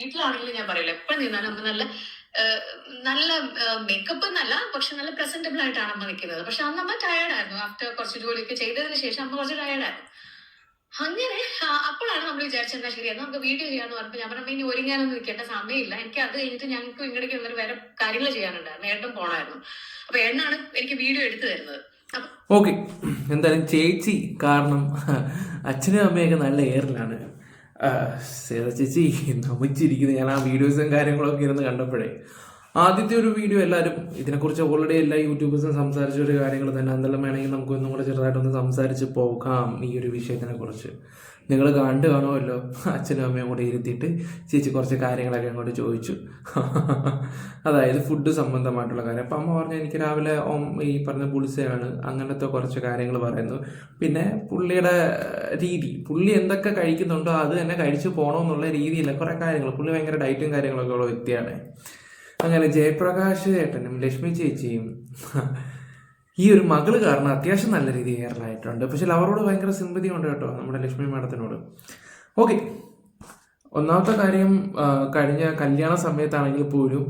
വീട്ടിലാണെങ്കിലും ഞാൻ പറയില്ല, എപ്പോഴും നിന്നാലും അമ്മ നല്ല നല്ല മേക്കപ്പ് എന്നല്ല, പക്ഷെ നല്ല പ്രസന്റബിൾ ആയിട്ടാണ് അമ്മ നിൽക്കുന്നത്. പക്ഷെ അന്ന് അമ്മ ടയേർഡായിരുന്നു. ആഫ്റ്റർ കുറച്ച് ജോലിയൊക്കെ ചെയ്തതിന് ശേഷം അമ്മ കുറച്ച് ടയേർഡായിരുന്നു. അങ്ങനെ അപ്പോഴാണ് നമ്മൾ വിചാരിച്ചത് എന്താ ശരിയാണ് നമുക്ക് വീഡിയോ ചെയ്യാന്ന് പറഞ്ഞപ്പോൾ ഞാൻ പറഞ്ഞു ഇനി ഒരുങ്ങാനൊന്നും നിൽക്കേണ്ട സമയമില്ല, എനിക്ക് അത് കഴിഞ്ഞിട്ട് ഞങ്ങൾക്ക് ഇങ്ങോട്ടേക്ക് വേറെ കാര്യങ്ങൾ ചെയ്യാനുണ്ടായിരുന്നു, ഏട്ടൻ പോണായിരുന്നു. അപ്പൊ ഏട്ടനാണ് എനിക്ക് വീഡിയോ എടുത്തു തരുന്നത്. ഓക്കെ, എന്തായാലും ചേച്ചി കാരണം അച്ഛനും അമ്മയൊക്കെ നല്ല എയറിലാണ്. ചേച്ചി നമിച്ചിരിക്കുന്നത് ഞാൻ ആ വീഡിയോസും കാര്യങ്ങളൊക്കെ ഇരുന്ന് കണ്ടപ്പോഴേ. ആദ്യത്തെ ഒരു വീഡിയോ എല്ലാവരും ഇതിനെക്കുറിച്ച് ഓൾറെഡി എല്ലാ യൂട്യൂബേഴ്സും സംസാരിച്ച ഒരു കാര്യങ്ങൾ തന്നെ. എന്തെല്ലാം വേണമെങ്കിൽ നമുക്ക് ഒന്നും കൂടെ ചെറുതായിട്ടൊന്ന് സംസാരിച്ച് പോകാം ഈ ഒരു വിഷയത്തിനെ കുറിച്ച്. നിങ്ങൾ കണ്ടു കാണുമല്ലോ, അച്ഛനും അമ്മയും കൂടെ ഇരുത്തിയിട്ട് ചേച്ചി കുറച്ച് കാര്യങ്ങളൊക്കെ അങ്ങോട്ട് ചോദിച്ചു. അതായത് ഫുഡ് സംബന്ധമായിട്ടുള്ള കാര്യം. അപ്പം അമ്മ പറഞ്ഞു എനിക്ക് രാവിലെ ഈ പറഞ്ഞ പുളിസയാണ്, അങ്ങനത്തെ കുറച്ച് കാര്യങ്ങൾ പറയുന്നു. പിന്നെ പുള്ളിയുടെ രീതി, പുള്ളി എന്തൊക്കെ കഴിക്കുന്നുണ്ടോ അത് തന്നെ കഴിച്ചു പോകണമെന്നുള്ള രീതിയില്ല കുറേ കാര്യങ്ങൾ. പുള്ളി ഭയങ്കര ഡയറ്റും കാര്യങ്ങളൊക്കെ ഉള്ള വ്യക്തിയാണ്. അങ്ങനെ ജയപ്രകാശ് ഏട്ടനും ലക്ഷ്മി ചേച്ചിയും ഈ ഒരു മകള് കാരണം അത്യാവശ്യം നല്ല രീതിയിൽ എയറിലായിട്ടുണ്ട്. പക്ഷെ അവരോട് ഭയങ്കര സിമ്പതി ഉണ്ട് കേട്ടോ, നമ്മുടെ ലക്ഷ്മി മാഡത്തിനോട്. ഓക്കെ, ഒന്നാമത്തെ കാര്യം, കഴിഞ്ഞ കല്യാണ സമയത്താണെങ്കിൽ പോലും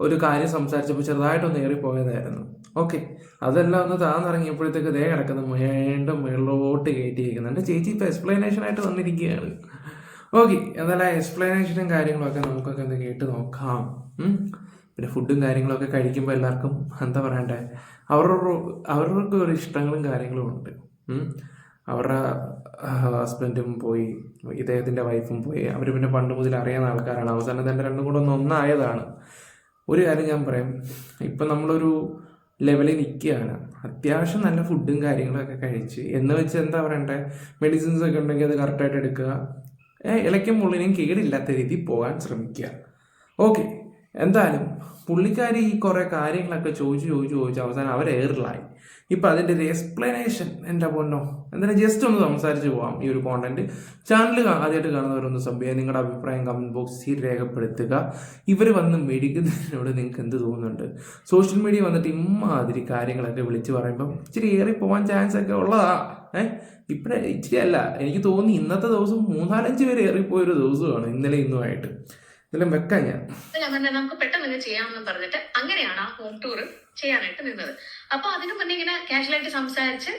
ഒരു കാര്യം സംസാരിച്ചപ്പോൾ ചെറുതായിട്ടൊന്ന് ഏറിപ്പോയതായിരുന്നു. ഓക്കെ, അതെല്ലാം ഒന്ന് താന്നിറങ്ങിയപ്പോഴത്തേക്ക് ദേ കിടക്കുന്ന വീണ്ടും മുകളിലോട്ട് കയറ്റിയിരിക്കുന്നു. എൻ്റെ ചേച്ചി ഇപ്പോൾ എക്സ്പ്ലനേഷൻ ആയിട്ട് വന്നിരിക്കുകയാണ്. ഓക്കെ, എന്നാലും ആ എക്സ്പ്ലനേഷനും കാര്യങ്ങളൊക്കെ നമുക്കൊക്കെ ഒന്ന് കേട്ട് നോക്കാം. പിന്നെ ഫുഡും കാര്യങ്ങളൊക്കെ കഴിക്കുമ്പോൾ എല്ലാവർക്കും എന്താ പറയണ്ടേ, അവർക്ക് ഒരു ഇഷ്ടങ്ങളും കാര്യങ്ങളും ഉണ്ട്. അവരുടെ ഹസ്ബൻഡും പോയി, ഇദ്ദേഹത്തിൻ്റെ വൈഫും പോയി. അവർ പിന്നെ പണ്ട് മുതൽ അറിയാവുന്ന ആൾക്കാരാണ്. അവസാനം തന്നെ രണ്ടും കൂടെ ഒന്നായതാണ്. ഒരു കാര്യം ഞാൻ പറയാം, ഇപ്പം നമ്മളൊരു ലെവലിൽ നിൽക്കുകയാണ്. അത്യാവശ്യം നല്ല ഫുഡും കാര്യങ്ങളൊക്കെ കഴിച്ച് എന്ന് വെച്ച് എന്താ പറയണ്ടേ, മെഡിസിൻസ് ഒക്കെ ഉണ്ടെങ്കിൽ അത് കറക്റ്റായിട്ട് എടുക്കുക. ഇലയ്ക്കും മുള്ളിനും കേടില്ലാത്ത രീതിയിൽ പോകാൻ ശ്രമിക്കുക. ഓക്കെ, എന്തായാലും പുള്ളിക്കാരി ഈ കുറേ കാര്യങ്ങളൊക്കെ ചോദിച്ച് അവസാനം അവർ എയറിലായി. ഇപ്പം അതിൻ്റെ ഒരു എക്സ്പ്ലനേഷൻ എൻ്റെ പൊന്നോ, എന്തായാലും ജസ്റ്റ് ഒന്ന് സംസാരിച്ച് പോകാം ഈ ഒരു കോണ്ടന്റ്. ചാനൽ ആദ്യമായിട്ട് കാണുന്നവരൊന്ന് സബ് ചെയ്യുക, നിങ്ങളുടെ അഭിപ്രായം കമൻറ്റ് ബോക്സിൽ രേഖപ്പെടുത്തുക. ഇവർ വന്ന് മെഡിക്കുന്നതിനോട് നിങ്ങൾക്ക് എന്ത് തോന്നുന്നുണ്ട്? സോഷ്യൽ മീഡിയ വന്നിട്ട് ഇമ്മാതിരി കാര്യങ്ങളൊക്കെ വിളിച്ച് പറയുമ്പം ഇച്ചിരി ഏറി പോകാൻ ചാൻസ് ഒക്കെ ഉള്ളതാ. ഇപ്പോഴേ ഇച്ചിരി അല്ല, എനിക്ക് തോന്നി ഇന്നത്തെ ദിവസം 3-4 പേര് ഏറിപ്പോയൊരു ദിവസമാണ് ഇന്നലെ ഇന്നുമായിട്ട്. ഇതെല്ലാം വെക്കാൻ ഞാൻ നമുക്ക് പെട്ടെന്ന് ചെയ്യാമെന്ന് പറഞ്ഞിട്ട് അങ്ങനെയാണ് ആ ഹോം ടൂർ ചെയ്യാനായിട്ട് നിന്നത്. അപ്പൊ അതിനു മുന്നേ ഇങ്ങനെ കാഷ്വലായിട്ട് സംസാരിച്ച്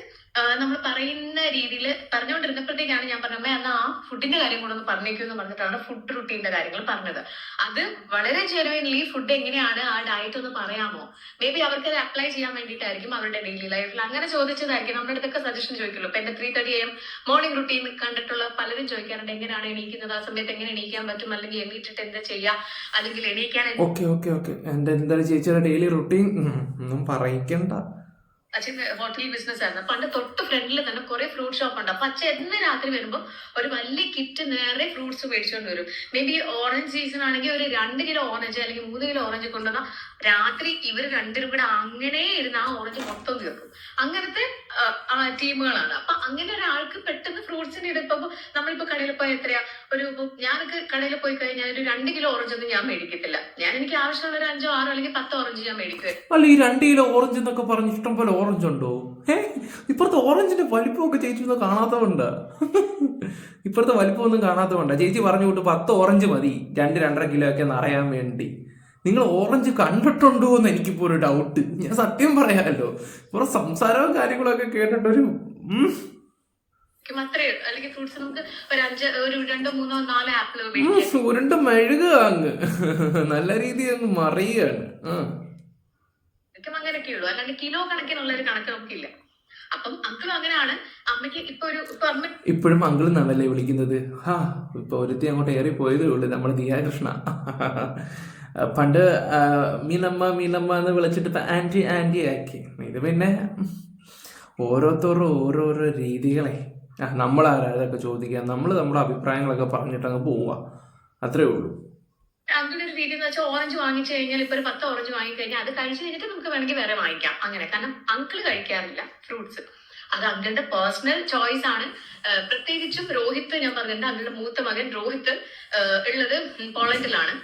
നമ്മൾ പറയുന്ന രീതിയിൽ പറഞ്ഞുകൊണ്ടിരുന്നപ്പോഴത്തേക്കാണ് ഞാൻ പറഞ്ഞത് എന്നാൽ ആ ഫുഡിന്റെ കാര്യം കൂടെ ഒന്ന് പറഞ്ഞേക്കുമെന്ന് പറഞ്ഞിട്ടാണ് ഫുഡ് റുട്ടീന്റെ കാര്യങ്ങൾ പറഞ്ഞത്. അത് വളരെ ജെനുവിൻലി ഫുഡ് എങ്ങനെയാണ് ആ ഡയറ്റ് ഒന്ന് പറയാമോ, മേ ബി അവർക്ക് അത് അപ്ലൈ ചെയ്യാൻ വേണ്ടിയിട്ടായിരിക്കും അവരുടെ ഡെയിലി ലൈഫിൽ അങ്ങനെ ചോദിച്ചതായിരിക്കും. നമ്മുടെ അടുത്തൊക്കെ സജഷൻ ചോദിക്കുള്ളൂ. ഇപ്പൊ എന്റെ 3:30 AM മോർണിംഗ് റുട്ടീൻ കണ്ടിട്ടുള്ള പലരും ചോദിക്കാറുണ്ട് എങ്ങനെയാണ് എണീക്കുന്നത്, ആ സമയത്ത് എങ്ങനെ എണീക്കാൻ പറ്റും, അല്ലെങ്കിൽ എണീറ്റിട്ട് എന്താ ചെയ്യാം, അല്ലെങ്കിൽ എണീക്കാൻ എന്താ ചേച്ചിയുടെ ഡെയിലി റുട്ടീൻ ഒന്നും പറയിക്കണ്ട. അച്ഛൻ ഹോട്ടൽ ബിസിനസ് ആയിരുന്നു. പണ്ട് തൊട്ട് ഫ്രണ്ടിൽ തന്നെ കുറെ ഫ്രൂട്ട് ഷോപ്പ് ഉണ്ട്. അപ്പൊ അച്ഛൻ എന്ന് രാത്രി വരുമ്പോൾ ഒരു വലിയ കിറ്റ് നേരെ ഫ്രൂട്ട്സ് മേടിച്ചുകൊണ്ട് വരും. മേ ബി ഓറഞ്ച് സീസൺ ആണെങ്കിൽ ഒരു 2 കിലോ ഓറഞ്ച് അല്ലെങ്കിൽ 3 കിലോ ഓറഞ്ച് കൊണ്ടുവന്ന രാത്രി ഇവർ രണ്ടുപേരും കൂടെ അങ്ങനെ ഇരുന്ന് ആ ഓറഞ്ച് മൊത്തം തീർക്കും. അങ്ങനത്തെ ടീമുകളാണ്. അപ്പൊ അങ്ങനെ ഒരാൾക്ക് പെട്ടെന്ന് ഫ്രൂട്ട്സിന്റെ ഇടുമ്പോ നമ്മളിപ്പോ കടയിൽ പോയി എത്രയാ ഞാനൊക്കെ കടയിൽ പോയി കഴിഞ്ഞാൽ ഒരു 2 കിലോ ഓറഞ്ച് ഒന്നും ഞാൻ മേടിക്കത്തില്ല. എനിക്ക് ആവശ്യമുള്ള ഒരു 5-6 അല്ലെങ്കിൽ 10 ഓറഞ്ച് ഞാൻ മേടിക്കും. അല്ല, ഈ 2 കിലോ ഓറഞ്ച് എന്നൊക്കെ പറഞ്ഞ് ഇഷ്ടം പോലെ ഓറഞ്ച് ഉണ്ടോ? ഇപ്പുറത്തെ ഓറഞ്ചിന്റെ വലിപ്പമൊക്കെ ചേച്ചി ഒന്നും കാണാത്തതുകൊണ്ട് ഇപ്പുറത്തെ വലിപ്പമൊന്നും കാണാത്തതുകൊണ്ടാ ചേച്ചി പറഞ്ഞു വിട്ട് 10 ഓറഞ്ച് മതി 2-2.5 കിലോ ഒക്കെ നിറയാൻ വേണ്ടി. നിങ്ങൾ ഓറഞ്ച് കണ്ടിട്ടുണ്ടോ എന്ന് എനിക്കിപ്പോ ഒരു ഡൗട്ട്. ഞാൻ സത്യം പറയാമല്ലോ, ഇപ്പൊ സംസാരവും കാര്യങ്ങളൊക്കെ കേട്ടിട്ടൊരു ഉരുണ്ട് മെഴുകുക അങ്ങ് നല്ല രീതിയിൽ അങ്ങ് മറിയുകയാണ്. അങ്ങനെയൊക്കെയുള്ളൂ, അല്ലാണ്ട് കിലോ കണക്കിനുള്ള ഒരു കണക്ക് നമുക്കില്ല. അപ്പം അങ്കിളും അങ്ങനെയാണ്. അമ്മയ്ക്ക് ഇപ്പോഴും അങ്കിൾ എന്നാണല്ലേ വിളിക്കുന്നത്? ഇപ്പൊ ഒരുത്തി അങ്ങോട്ട് ഏറി പോയതേ ഉള്ളൂ, നമ്മുടെ ദിയാകൃഷ്ണ. പണ്ട് മീനമ്മ എന്ന് വിളിച്ചിട്ട് ഇപ്പൊ ആന്റി ആക്കി. ഇത് പിന്നെ ഓരോരുത്തരുടെ രീതികളെ. നമ്മളാരാ ഇതൊക്കെ ചോദിക്കുക? നമ്മൾ നമ്മുടെ അഭിപ്രായങ്ങളൊക്കെ പറഞ്ഞിട്ട് അങ്ങ് പോവുക, അത്രേ ഉള്ളൂ. അങ്ങനെ ഒരു രീതി എന്ന് വെച്ചാൽ ഓറഞ്ച് വാങ്ങിച്ചു കഴിഞ്ഞാൽ ഇപ്പൊ ഒരു 10 ഓറഞ്ച് വാങ്ങിക്കഴിഞ്ഞാൽ അത് കഴിച്ചു കഴിഞ്ഞിട്ട് നമുക്ക് വേണമെങ്കിൽ വേറെ വാങ്ങിക്കാം. അങ്ങനെ, കാരണം അങ്കിള് കഴിക്കാറില്ല ഫ്രൂട്ട്സ്. അത് അങ്കിളുടെ പേഴ്സണൽ ചോയ്സ് ആണ്. പ്രത്യേകിച്ചും രോഹിത്, ഞാൻ പറഞ്ഞിട്ടുണ്ട്, അങ്കിളുടെ മൂത്ത മകൻ രോഹിത് ഉള്ളത് പോളണ്ടിലാണ്.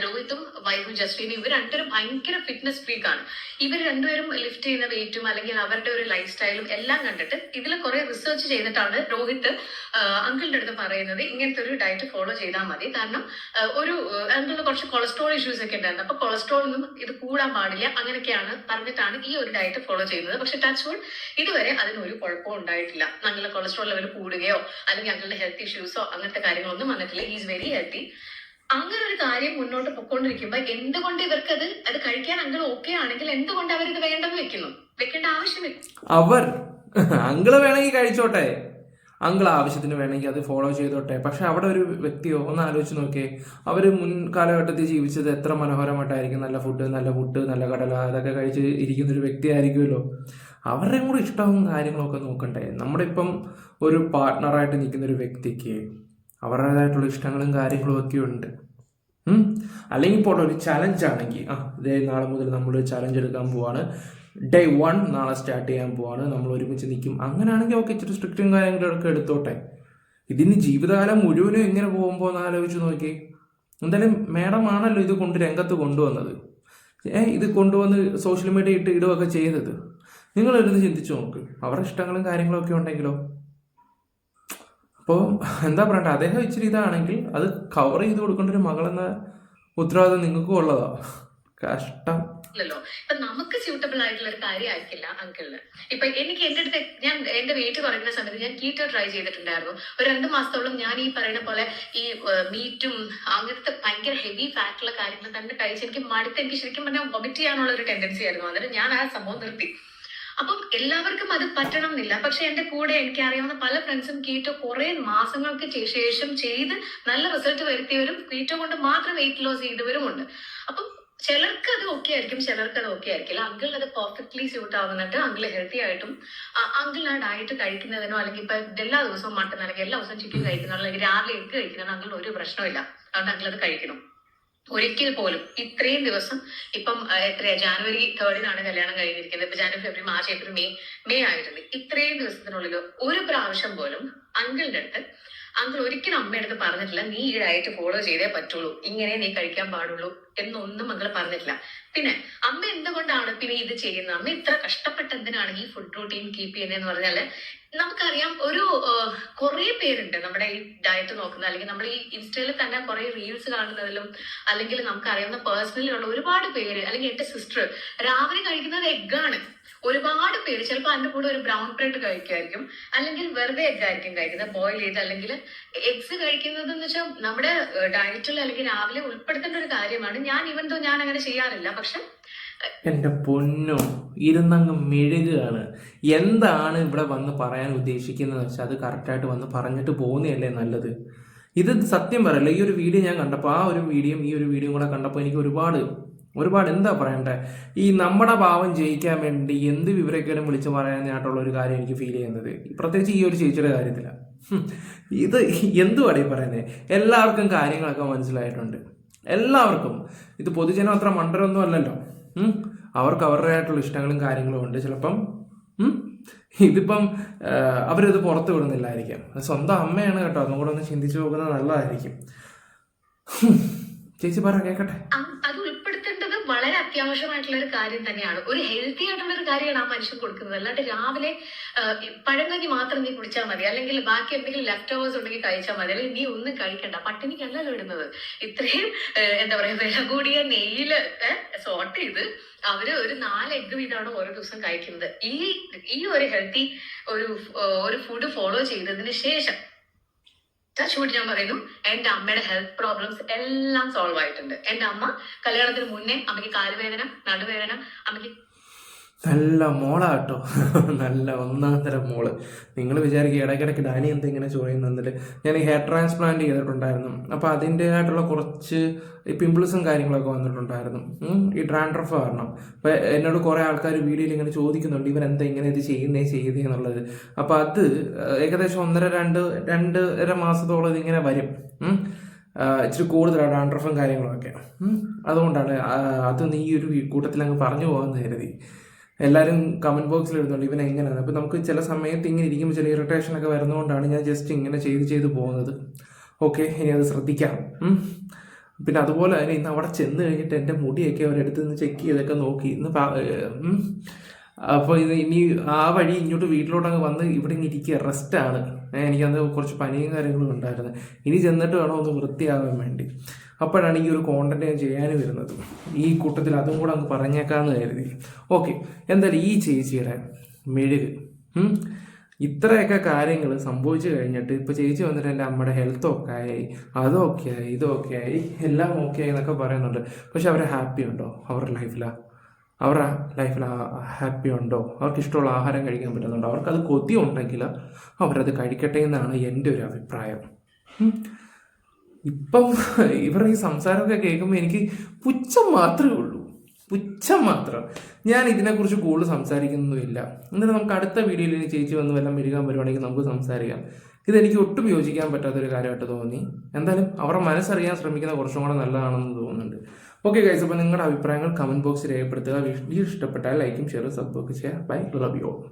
രോഹിത്തും വൈഫും ജസ്റ്റിനും ഇവർ രണ്ടുപേരും ഭയങ്കര ഫിറ്റ്നസ് ഫ്രീക്കാണ്. ഇവർ രണ്ടുപേരും ലിഫ്റ്റ് ചെയ്യുന്ന വെയിറ്റും അല്ലെങ്കിൽ അവരുടെ ഒരു ലൈഫ് സ്റ്റൈലും എല്ലാം കണ്ടിട്ട് ഇതിൽ കുറെ റിസർച്ച് ചെയ്തിട്ടാണ് രോഹിത്ത് അങ്കിളിന്റെ അടുത്ത് പറയുന്നത് ഇങ്ങനത്തെ ഒരു ഡയറ്റ് ഫോളോ ചെയ്താൽ മതി. കാരണം ഒരു അങ്കിളിന് കുറച്ച് കൊളസ്ട്രോൾ ഇഷ്യൂസ് ഒക്കെ ഉണ്ടായിരുന്നു. അപ്പൊ കൊളസ്ട്രോളൊന്നും ഇത് കൂടാൻ പാടില്ല അങ്ങനെയൊക്കെയാണ് പറഞ്ഞിട്ടാണ് ഈ ഒരു ഡയറ്റ് ഫോളോ ചെയ്യുന്നത്. പക്ഷെ ടച്ച് വുഡ് ഇതുവരെ അതിനൊരു കുഴപ്പവും ഉണ്ടായിട്ടില്ല. നല്ല കൊളസ്ട്രോൾ ലെവൽ കൂടുകയോ അല്ലെങ്കിൽ അങ്കിളുടെ ഹെൽത്ത് ഇഷ്യൂസോ അങ്ങനത്തെ കാര്യങ്ങളൊന്നും വന്നിട്ടില്ല. Is very healthy. അങ്ങനെ ഒരു കാര്യം മുന്നോട്ട് പൊക്കോണ്ടിരിക്കുമ്പോ എന്തുകൊണ്ട് ഇവർക്ക് അത് കഴിക്കാൻ അങ്കിൾ ഓക്കെ ആണെങ്കിൽ എന്തുകൊണ്ട് അവരിത് വേണ്ടെന്ന് വെക്കേണ്ട ആവശ്യമില്ല. അവർ അങ്കിള് വേണമെങ്കിൽ കഴിച്ചോട്ടെ, അങ്കിൾ ആവശ്യത്തിന് വേണമെങ്കിൽ അത് ഫോളോ ചെയ്തോട്ടെ. പക്ഷെ അവിടെ ഒരു വ്യക്തിയോ ഒന്ന് ആലോചിച്ച് നോക്കിയേ, അവർ മുൻ കാലഘട്ടത്തിൽ ജീവിച്ചത് എത്ര മനോഹരമായിട്ടായിരിക്കും. നല്ല ഫുഡ്, നല്ല കടല, അതൊക്കെ കഴിച്ച് ഇരിക്കുന്ന ഒരു വ്യക്തി ആയിരിക്കുമല്ലോ. അവരുടെയും കൂടെ ഇഷ്ടവും കാര്യങ്ങളൊക്കെ നോക്കണ്ടേ. നമ്മുടെ ഇപ്പം ഒരു പാർട്ട്ണറായിട്ട് നിൽക്കുന്ന ഒരു വ്യക്തിക്ക് അവരുടേതായിട്ടുള്ള ഇഷ്ടങ്ങളും കാര്യങ്ങളും ഒക്കെ ഉണ്ട്. അല്ലെങ്കിൽ ഇപ്പോൾ ഒരു ചലഞ്ച് ആണെങ്കിൽ ഇതേ നാളെ മുതൽ നമ്മൾ ചലഞ്ച് എടുക്കാൻ പോവാണ്, ഡേ 1 നാളെ സ്റ്റാർട്ട് ചെയ്യാൻ പോവാണ്, നമ്മൾ ഒരുമിച്ച് നിൽക്കും. അങ്ങനെയാണെങ്കിൽ ഓക്കെ, ഇച്ചിരി സ്ട്രിക്റ്റും കാര്യങ്ങളൊക്കെ എടുത്തോട്ടെ. ഇതിന് ജീവിതകാലം മുഴുവനും എങ്ങനെ പോകുമ്പോൾ എന്ന് ആലോചിച്ച് നോക്കി. എന്തായാലും മേഡം ആണല്ലോ ഇത് രംഗത്ത് കൊണ്ടുവന്നത്. ഇത് കൊണ്ടുവന്ന് സോഷ്യൽ മീഡിയ ഇടുകയൊക്കെ ചെയ്തത്. നിങ്ങളിരുന്ന് ചിന്തിച്ചു നോക്ക്, അവരുടെ ഇഷ്ടങ്ങളും കാര്യങ്ങളൊക്കെ ഉണ്ടെങ്കിലോ. അപ്പോൾ എന്താ പറയണ്ടേ, അദ്ദേഹം ഇച്ചിരി ഇതാണെങ്കിൽ അത് കവർ ചെയ്ത് കൊടുക്കേണ്ട ഒരു മകളെന്ന ഉത്തരവാദിത്വം നിങ്ങൾക്കും ഉള്ളതാ. കഷ്ടം. ഇപ്പൊ നമുക്ക് സ്യൂട്ടബിൾ ആയിട്ടുള്ള ഒരു കാര്യമായിരിക്കില്ല അങ്കിളിന്. ഇപ്പൊ എനിക്ക് എന്റെ അടുത്ത് ഞാൻ എന്റെ വെയിറ്റ് കുറയ്ക്കുന്ന സമയത്ത് ഞാൻ കീറ്റോ ട്രൈ ചെയ്തിട്ടുണ്ടായിരുന്നു. ഒരു 2 മാസത്തോളം ഞാൻ ഈ പറയുന്ന പോലെ ഈ മീറ്റും അങ്ങനത്തെ ഭയങ്കര ഹെവി ഫാറ്റുള്ള കാര്യങ്ങൾ തന്നെ കഴിച്ച് എനിക്ക് മടുത്ത് എനിക്ക് ശരിക്കും പറഞ്ഞാൽ വൊമിറ്റ് ചെയ്യാനുള്ള ഒരു ടെൻഡൻസി ആയിരുന്നു. അന്നേരം ഞാൻ ആ സംഭവം നിർത്തി. അപ്പം എല്ലാവർക്കും അത് പറ്റണം എന്നില്ല. പക്ഷെ എന്റെ കൂടെ എനിക്ക് അറിയാവുന്ന പല ഫ്രണ്ട്സും കീറ്റോ കുറെ മാസങ്ങൾക്ക് ശേഷം ചെയ്ത് നല്ല റിസൾട്ട് വരുത്തിയവരും കീറ്റോ കൊണ്ട് മാത്രം വെയിറ്റ് ലോസ് ചെയ്തവരുമുണ്ട്. അപ്പം ചിലർക്ക് അത് ഓക്കെ ആയിരിക്കും, ചിലർക്ക് അത് ഓക്കെ ആയിരിക്കില്ല. അങ്കിൾ അത് പെർഫെക്റ്റ്ലി സ്യൂട്ട് ആവുന്നിട്ട് അങ്കിൾ ഹെൽത്തി ആയിട്ടും അങ്കിൾ ആ ഡയറ്റ് കഴിക്കുന്നതിനോ അല്ലെങ്കിൽ ഇപ്പൊ എല്ലാ ദിവസവും മട്ടൺ അല്ലെങ്കിൽ എല്ലാ ദിവസവും ചിക്കൻ കഴിക്കുന്നതോ അല്ലെങ്കിൽ രാവിലെ എഗ് കഴിക്കുന്നതോ അങ്കിൾ ഒരു പ്രശ്നമില്ല. അതുകൊണ്ട് അങ്കിൾ അത് കഴിക്കണം. ഒരിക്കൽ പോലും ഇത്രയും ദിവസം ഇപ്പം എത്രയാ, ജാനുവരി 3 കല്യാണം കഴിഞ്ഞിരിക്കുന്നത്. ഇപ്പൊ ജാനുവരി, ഫെബ്രുവരി, മാർച്ച്, ഏപ്രിൽ, മെയ് ആയിട്ടുണ്ട്. ഇത്രയും ദിവസത്തിനുള്ളിൽ ഒരു പ്രാവശ്യം പോലും അങ്കിളിന്റെ അടുത്ത് അങ്കിൾ ഒരിക്കലും അമ്മയുടെ അടുത്ത് പറഞ്ഞിട്ടില്ല നീ ഈ ഡയറ്റ് ഫോളോ ചെയ്തേ പറ്റുള്ളൂ, ഇങ്ങനെ നീ കഴിക്കാൻ പാടുള്ളൂ എന്നൊന്നും അങ്കിൾ പറഞ്ഞിട്ടില്ല. പിന്നെ അമ്മ എന്തുകൊണ്ടാണ് പിന്നെ ഇത് ചെയ്യുന്നത്, അമ്മ ഇത്ര കഷ്ടപ്പെട്ട് എന്തിനാണ് ഈ ഫുഡ് റൂട്ടീൻ കീപ്പ് ചെയ്യുന്നതെന്ന് പറഞ്ഞാല് നമുക്കറിയാം ഒരു കുറെ പേരുണ്ട് നമ്മുടെ ഈ ഡയറ്റ് നോക്കുന്ന, അല്ലെങ്കിൽ നമ്മൾ ഈ ഇൻസ്റ്റയിൽ തന്നെ കുറെ റീൽസ് കാണുന്നതിലും അല്ലെങ്കിൽ നമുക്കറിയാവുന്ന പേഴ്സണലിലുള്ള ഒരുപാട് പേര്, അല്ലെങ്കിൽ എന്റെ സിസ്റ്റർ രാവിലെ കഴിക്കുന്നത് എഗ്ഗാണ്. ഒരുപാട് പേര് ചിലപ്പോൾ അതിന്റെ കൂടെ ഒരു ബ്രൗൺ ബ്രെഡ് കഴിക്കുമായിരിക്കും, അല്ലെങ്കിൽ വെറുതെ എഗ് ആയിരിക്കും കഴിക്കുന്നത്, ബോയിൽ ചെയ്ത്. അല്ലെങ്കിൽ എഗ്സ് കഴിക്കുന്നത് എന്ന് വെച്ചാൽ നമ്മുടെ ഡയറ്റിൽ അല്ലെങ്കിൽ രാവിലെ ഉൾപ്പെടുത്തേണ്ട ഒരു കാര്യമാണ്. ഞാൻ ഞാൻ അങ്ങനെ ചെയ്യാറില്ല. പക്ഷെ എൻ്റെ പൊന്നോ, ഇരുന്നങ്ങ് മെഴുകുകയാണ്. എന്താണ് ഇവിടെ വന്ന് പറയാൻ ഉദ്ദേശിക്കുന്നത് വെച്ചാൽ അത് കറക്റ്റായിട്ട് വന്ന് പറഞ്ഞിട്ട് പോകുന്നതല്ലേ നല്ലത്. ഇത് സത്യം പറയല്ല, ഈ ഒരു വീഡിയോ ഞാൻ കണ്ടപ്പോൾ ഈ ഒരു വീഡിയോ കൂടെ കണ്ടപ്പോൾ എനിക്ക് ഒരുപാട് എന്താ പറയണ്ടേ, ഈ നമ്മുടെ ഭാവം ജയിക്കാൻ വേണ്ടി എന്ത് വിവരക്കേടും വിളിച്ച് പറയാനായിട്ടുള്ള ഒരു കാര്യം എനിക്ക് ഫീൽ ചെയ്യുന്നത്, പ്രത്യേകിച്ച് ഈ ഒരു ചേച്ചിയുടെ കാര്യത്തിലാണ്. ഇത് എന്തുവാടേ പറയുന്നത്. എല്ലാവർക്കും കാര്യങ്ങളൊക്കെ മനസ്സിലായിട്ടുണ്ട്, എല്ലാവർക്കും. ഇത് പൊതുജനം അത്ര മണ്ടരൊന്നും അല്ലല്ലോ. അവർക്ക് അവരുടേതായിട്ടുള്ള ഇഷ്ടങ്ങളും കാര്യങ്ങളും ഉണ്ട്. ചിലപ്പം ഇതിപ്പം അവരത് പുറത്ത് വിടുന്നില്ലായിരിക്കാം. സ്വന്തം അമ്മയാണ് കേട്ടോ, അതും കൂടെ ഒന്ന് ചിന്തിച്ചു നോക്കുന്നത് നല്ലതായിരിക്കും. ചേച്ചി പറ കേക്കട്ടെ. അത് ഉൾപ്പെടുത്തേണ്ടത് വളരെ അത്യാവശ്യമായിട്ടുള്ള ഒരു കാര്യം തന്നെയാണ്. ഒരു ഹെൽത്തി ആയിട്ടുള്ള ഒരു കാര്യമാണ് ആ മനുഷ്യൻ കൊടുക്കുന്നത്. അല്ലാണ്ട് രാവിലെ പഴങ്കഞ്ഞി മാത്രം നീ കുടിച്ചാൽ മതി, അല്ലെങ്കിൽ ബാക്കി എന്തെങ്കിലും ലെഫ്റ്റ് ഓവേഴ്സ് ഉണ്ടെങ്കിൽ കഴിച്ചാൽ മതി, അല്ലെങ്കിൽ നീ ഒന്നും കഴിക്കണ്ട, പട്ടിണിക്കല്ലല്ലോ ഇടുന്നത്. ഇത്രയും എന്താ പറയാ വില കൂടിയ നെയ്യില് സോട്ട് ചെയ്ത് അവര് ഒരു 4 എഗ് വീതമാണ് ഓരോ ദിവസം കഴിക്കുന്നത്. ഈ ഒരു ഹെൽത്തി ഒരു ഫുഡ് ഫോളോ ചെയ്തതിന് ശേഷം ചൂട് ഞാൻ പറയുന്നു, എന്റെ അമ്മയുടെ ഹെൽത്ത് പ്രോബ്ലംസ് എല്ലാം സോൾവ് ആയിട്ടുണ്ട്. എന്റെ അമ്മ കല്യാണത്തിന് മുന്നേ അമ്മയ്ക്ക് കാലുവേദന, നടുവേദന, അമ്മയ്ക്ക് നല്ല മോളാട്ടോ, നല്ല ഒന്നാം തരം മോള്. നിങ്ങൾ വിചാരിക്കുക ഇടയ്ക്കിടയ്ക്ക് ഡാനി എന്താ ഇങ്ങനെ ചോദിക്കുന്നിട്ട്, ഞാൻ ഈ ഹെയർ ട്രാൻസ്പ്ലാന്റ് ചെയ്തിട്ടുണ്ടായിരുന്നു. അപ്പോൾ അതിൻ്റെതായിട്ടുള്ള കുറച്ച് പിമ്പിൾസും കാര്യങ്ങളൊക്കെ വന്നിട്ടുണ്ടായിരുന്നു ഈ ഡാൻഡ്രഫ് കാരണം. അപ്പോൾ എന്നോട് കുറേ ആൾക്കാർ വീഡിയോയിൽ ഇങ്ങനെ ചോദിക്കുന്നുണ്ട് ഇവരെന്താ ഇങ്ങനെ ഇത് ചെയ്യുന്നേ എന്നുള്ളത്. അപ്പോൾ അത് ഏകദേശം 1.5-2 മാസത്തോളം ഇതിങ്ങനെ വരും. ഇച്ചിരി കൂടുതലാണ് ഡാൻഡ്രഫും കാര്യങ്ങളൊക്കെ. അതുകൊണ്ടാണ് അത് നീ ഒരു കൂട്ടത്തിൽ അങ്ങ് പറഞ്ഞു പോകാമെന്ന് കരുതി. എല്ലാവരും കമൻറ്റ് ബോക്സിൽ എഴുതുന്നുണ്ട് ഇവൻ എങ്ങനെയാണ്. അപ്പോൾ നമുക്ക് ചില സമയത്ത് ഇങ്ങനെ ഇരിക്കുമ്പോൾ ചില ഇറിറ്റേഷനൊക്കെ വരുന്നതുകൊണ്ടാണ് ഞാൻ ജസ്റ്റ് ഇങ്ങനെ ചെയ്ത് പോകുന്നത്. ഓക്കെ, ഇനി അത് ശ്രദ്ധിക്കാം. പിന്നെ അതുപോലെ തന്നെ ഇന്ന് അവിടെ ചെന്ന് കഴിഞ്ഞിട്ട് എൻ്റെ മുടിയൊക്കെ അവരെടുത്ത് നിന്ന് ചെക്ക് ചെയ്തൊക്കെ നോക്കി അപ്പോൾ ഇത് ഇനി ആ വഴി ഇങ്ങോട്ട് വീട്ടിലോട്ടങ്ങ് വന്ന് ഇവിടെ ഇങ്ങനെ ഇരിക്കുക, റെസ്റ്റാണ്. എനിക്കന്ന് കുറച്ച് പനിയും കാര്യങ്ങളും ഉണ്ടായിരുന്നു. ഇനി ചെന്നിട്ട് വേണം ഒന്ന് വൃത്തിയാകാൻ വേണ്ടി. അപ്പോഴാണ് ഈ ഒരു കോണ്ടന്റ് ഞാൻ ചെയ്യാനും വരുന്നത്. ഈ കൂട്ടത്തിൽ അതും കൂടെ അങ്ങ് പറഞ്ഞേക്കാമെന്ന് കരുതി. ഓക്കെ, എന്തായാലും ഈ ചേച്ചിയുടെ മെഴുക് ഇത്രയൊക്കെ കാര്യങ്ങൾ സംഭവിച്ചു കഴിഞ്ഞിട്ട് ഇപ്പോൾ ചേച്ചി വന്നിട്ട് എൻ്റെ അമ്മയുടെ ഹെൽത്തൊക്കെ ആയി, അതൊക്കെ ആയി, ഇതൊക്കെ ആയി, എല്ലാം ഓക്കെ ആയി എന്നൊക്കെ പറയുന്നുണ്ട്. പക്ഷെ അവർ ഹാപ്പി ഉണ്ടോ അവരുടെ ലൈഫിൽ ഹാപ്പി ഉണ്ടോ? അവർക്ക് ഇഷ്ടമുള്ള ആഹാരം കഴിക്കാൻ പറ്റുന്നുണ്ടോ? അവർക്കത് കൊതി ഉണ്ടെങ്കിൽ അവരത് കഴിക്കട്ടെ എന്നാണ് എൻ്റെ ഒരു അഭിപ്രായം. ഇപ്പം ഇവരുടെ ഈ സംസാരമൊക്കെ കേൾക്കുമ്പോൾ എനിക്ക് പുച്ഛം മാത്രമേ ഉള്ളൂ, പുച്ഛം മാത്രം. ഞാൻ ഇതിനെക്കുറിച്ച് കൂടുതൽ സംസാരിക്കുന്നൊന്നുമില്ല. എന്നിട്ട് നമുക്ക് അടുത്ത വീഡിയോയിൽ ഇനി ചേച്ചി വന്ന് വല്ലതും മെഴുകാൻ വരുവാണെങ്കിൽ നമുക്ക് സംസാരിക്കാം. ഇതെനിക്ക് ഒട്ടും യോജിക്കാൻ പറ്റാത്തൊരു കാര്യമായിട്ട് തോന്നി. എന്തായാലും അവരുടെ മനസ്സറിയാൻ ശ്രമിക്കുന്ന കുറച്ചും കൂടെ നല്ലതാണെന്ന് തോന്നുന്നുണ്ട്. ഓക്കെ ഗൈസ്, അപ്പോൾ നിങ്ങളുടെ അഭിപ്രായങ്ങൾ കമൻറ്റ് ബോക്സിൽ രേഖപ്പെടുത്തുക. വീഡിയോ ഇഷ്ടപ്പെട്ടാൽ ലൈക്കും ഷെയറും സബ്ബൊക്കെ ചെയ്യുക. Bye, love you all.